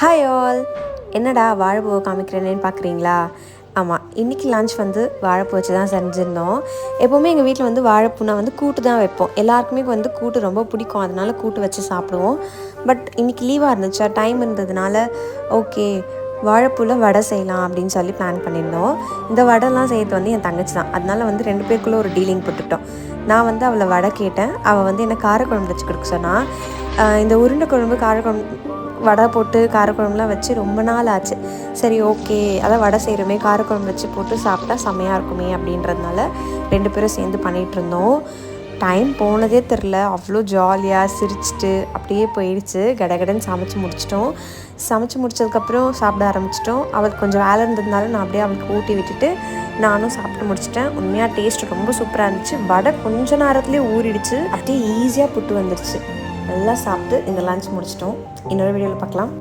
Hi all. என்னடா வாழைப்பூவை காமிக்கிறேன்னு பார்க்குறீங்களா? ஆமாம், இன்றைக்கி லன்ச் வந்து வாழைப்பூ வச்சு தான் செஞ்சுருந்தோம். எப்போவுமே எங்கள் வீட்டில் வந்து வாழைப்பூனா வந்து கூட்டு தான் வைப்போம். எல்லாருக்குமே வந்து கூட்டு ரொம்ப பிடிக்கும், அதனால கூட்டு வச்சு சாப்பிடுவோம். பட் இன்றைக்கி லீவாக இருந்துச்சா, டைம் இருந்ததுனால ஓகே வாழைப்பூவில் வடை செய்யலாம் அப்படின்னு சொல்லி பிளான் பண்ணியிருந்தோம். இந்த வடைலாம் செய்கிறது வந்து என் தங்கச்சி தான், அதனால வந்து 2 பேருக்குள்ளே ஒரு டீலிங் போட்டுக்கிட்டோம். நான் வந்து அவளை வடை கேட்டேன், அவள் வந்து என்ன காரக்குழம்பு வச்சு கொடுக்க சொன்னாள். இந்த உருண்டை குழம்பு காரக்குழம்பு வடை போட்டு காரக்குழம்புலாம் வச்சு ரொம்ப நாள் ஆச்சு. சரி ஓகே, அதான் வடை செய்கிறோமே, காரக்குழம்பு வச்சு போட்டு சாப்பிட்டா செம்மையாக இருக்குமே அப்படின்றதுனால 2 பேரும் சேர்ந்து பண்ணிகிட்ருந்தோம். டைம் போனதே தெரில, அவ்வளோ ஜாலியாக சிரிச்சிட்டு அப்படியே போயிடுச்சு. கடகடன்னு சமைச்சு முடிச்சிட்டோம். சமைச்சு முடிச்சதுக்கப்புறம் சாப்பிட ஆரம்பிச்சிட்டோம். அவளுக்கு கொஞ்சம் வேலை இருந்ததுனால நான் அப்படியே அவளுக்கு ஊட்டி விட்டுட்டு நானும் சாப்பிட்டு முடிச்சிட்டேன். உண்மையாக டேஸ்ட் ரொம்ப சூப்பராக இருந்துச்சு. வடை கொஞ்ச நேரத்துலேயே ஊறிடுச்சு, அப்படியே ஈஸியாக புட்டு வந்துடுச்சு. நல்லா சாப்பிட்டு இந்த லன்ச் முடிச்சிட்டோம். இன்னொரு வீடியோவில் பார்க்கலாம்.